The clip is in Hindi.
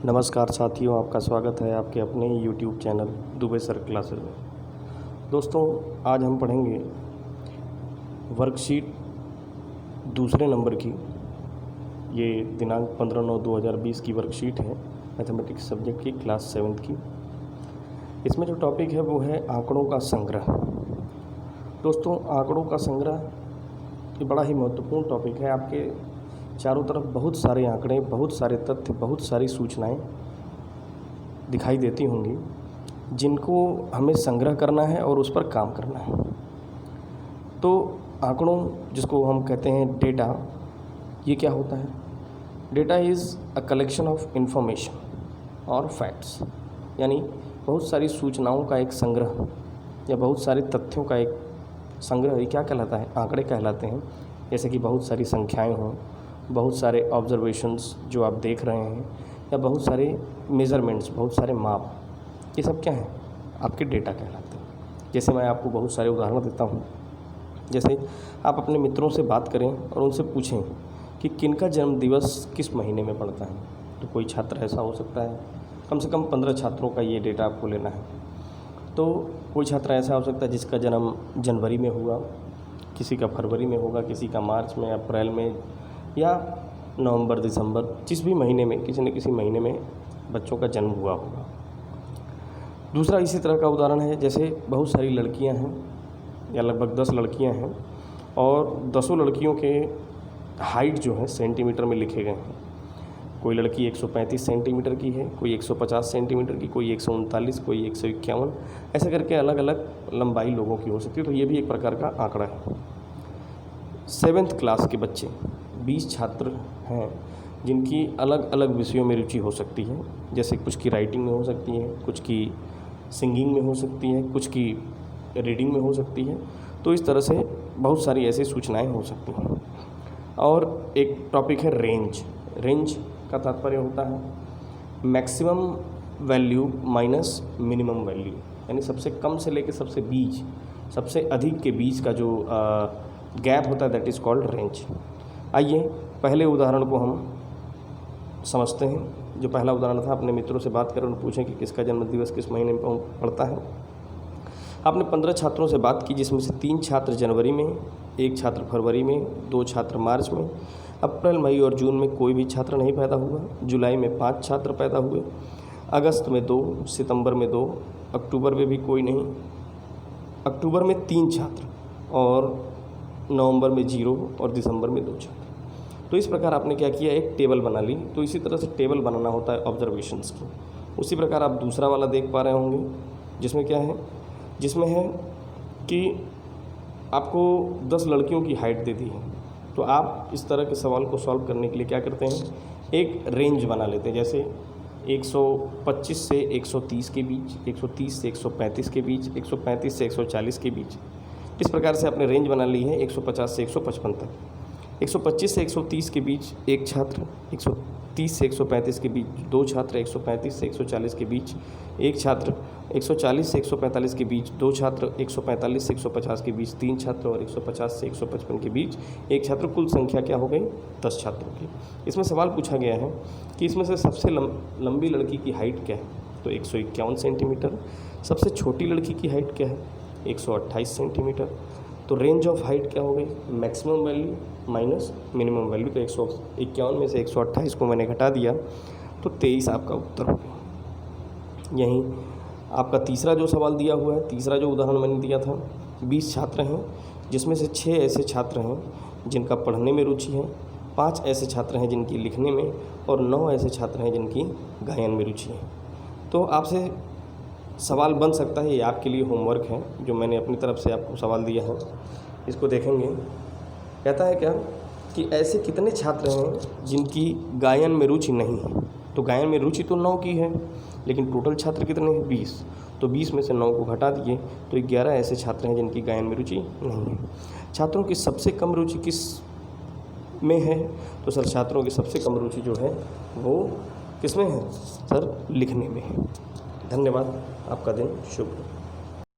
नमस्कार साथियों, आपका स्वागत है आपके अपने YouTube channel Dubey sir classes में। दोस्तों, आज हम पढ़ेंगे वर्कशीट दूसरे नंबर की। ये दिनांक 15/9/2020 की वर्कशीट है, मैथमेटिक्स सब्जेक्ट की क्लास 7th की। इसमें जो टॉपिक है वो है आंकड़ों का संग्रह। दोस्तों, आंकड़ों का संग्रह ये बड़ा ही महत्वपूर्ण टॉपिक है। आपके चारों तरफ बहुत सारे आंकड़े, बहुत सारे तथ्य, बहुत सारी सूचनाएं दिखाई देती होंगी जिनको हमें संग्रह करना है और उस पर काम करना है। तो आंकड़ों, जिसको हम कहते हैं डेटा, ये क्या होता है? Data is a collection of information और फैक्ट्स, यानी बहुत सारी सूचनाओं का एक संग्रह या बहुत सारे तथ्यों का एक संग्रह। ये क्या कहलाता है? आंकड़े कहलाते हैं। जैसे कि बहुत सारी संख्याएं हों, बहुत सारे ऑब्जर्वेशंस जो आप देख रहे हैं, या बहुत सारे मेज़रमेंट्स, बहुत सारे माप, ये सब क्या हैं? आपके डेटा कहलाते हैं। जैसे मैं आपको बहुत सारे उदाहरण देता हूँ। जैसे आप अपने मित्रों से बात करें और उनसे पूछें कि किनका जन्मदिवस किस महीने में पड़ता है, तो कोई छात्र ऐसा हो सकता है, कम से कम 15 छात्रों का ये डेटा आपको लेना है। तो कोई छात्र ऐसा हो सकता है जिसका जन्म जनवरी में हुआ, किसी का फरवरी में होगा, किसी का मार्च में, अप्रैल में, या नवंबर, दिसंबर, जिस भी महीने में, किसी न किसी महीने में बच्चों का जन्म हुआ होगा। दूसरा इसी तरह का उदाहरण है, जैसे बहुत सारी लड़कियां हैं या लगभग 10 लड़कियां हैं और 10 लड़कियों के हाइट जो है सेंटीमीटर में लिखे गए हैं। कोई लड़की 135 सेंटीमीटर की है, कोई 150 सेंटीमीटर की, कोई 139, कोई 151, ऐसे करके अलग अलग लंबाई लोगों की हो सकती है। तो ये भी एक प्रकार का आंकड़ा है। 7th क्लास के बच्चे 20 छात्र हैं जिनकी अलग अलग विषयों में रुचि हो सकती है। जैसे कुछ की राइटिंग में हो सकती है, कुछ की सिंगिंग में हो सकती है, कुछ की रीडिंग में हो सकती है। तो इस तरह से बहुत सारी ऐसी सूचनाएं हो सकती हैं। और एक टॉपिक है रेंज। रेंज का तात्पर्य होता है maximum value minus minimum value, यानी सबसे कम से लेकर सबसे बीच, सबसे अधिक के बीच का जो गैप होता है, दैट इज़ कॉल्ड रेंज। आइए पहले उदाहरण को हम समझते हैं। जो पहला उदाहरण था, अपने मित्रों से बात करें और पूछें कि किसका जन्मदिवस किस महीने में पड़ता है। आपने 15 छात्रों से बात की, जिसमें से 3 छात्र जनवरी में, 1 छात्र फरवरी में, 2 छात्र मार्च में, अप्रैल, मई और जून में कोई भी छात्र नहीं पैदा हुआ, जुलाई में 5 छात्र पैदा हुए, अगस्त में 2, सितंबर में 2, अक्टूबर में भी कोई नहीं, अक्टूबर में 3 छात्र, और नवंबर में 0 और दिसंबर में 2 छात्र। तो इस प्रकार आपने क्या किया, एक टेबल बना ली। तो इसी तरह से टेबल बनाना होता है ऑब्जर्वेशंस की। उसी प्रकार आप दूसरा वाला देख पा रहे होंगे, जिसमें क्या है, जिसमें है कि आपको 10 लड़कियों की हाइट दे दी है। तो आप इस तरह के सवाल को सॉल्व करने के लिए क्या करते हैं, एक रेंज बना लेते हैं। जैसे 125 से 130 के बीच, 130 से 135 के बीच, 135 से 140 के बीच। इस प्रकार से आपने रेंज बना ली है 150 से 155 तक। 125 से 130 के बीच एक छात्र, 130 से 135 के बीच 2 छात्र, 135 से 140 के बीच एक छात्र, 140 से 145 के बीच 2 छात्र, 145 से 150 के बीच 3 छात्र, और 150 से 155 के बीच एक छात्र। कुल संख्या क्या हो गई? 10 छात्रों की। इसमें सवाल पूछा गया है कि इसमें से सबसे लंबी लड़की की हाइट क्या है? तो 151 सेंटीमीटर। सबसे छोटी लड़की की हाइट क्या है? 128 सेंटीमीटर। तो रेंज ऑफ हाइट क्या हो गई? Maximum value minus minimum value. तो 151 में से 128 को मैंने घटा दिया, तो 23 आपका उत्तर हो गया। यहीं आपका तीसरा जो सवाल दिया हुआ है, तीसरा जो उदाहरण मैंने दिया था, 20 छात्र हैं जिसमें से 6 ऐसे छात्र हैं जिनका पढ़ने में रुचि है, 5 ऐसे छात्र हैं जिनकी लिखने में, और 9 ऐसे छात्र हैं जिनकी गायन में रुचि है। तो आपसे सवाल बन सकता है, ये आपके लिए होमवर्क है जो मैंने अपनी तरफ से आपको सवाल दिया है। इसको देखेंगे। कहता है क्या कि ऐसे कितने छात्र हैं जिनकी गायन में रुचि नहीं है? तो गायन में रुचि तो 9 की है, लेकिन टोटल छात्र कितने हैं? 20। तो 20 में से 9 को घटा दिए तो 11 ऐसे छात्र हैं जिनकी गायन में रुचि नहीं है। छात्रों की सबसे कम रुचि किस में है? तो सर, छात्रों की सबसे कम रुचि जो है वो किस में है? सर, लिखने में है। धन्यवाद। आपका दिन शुभ हो।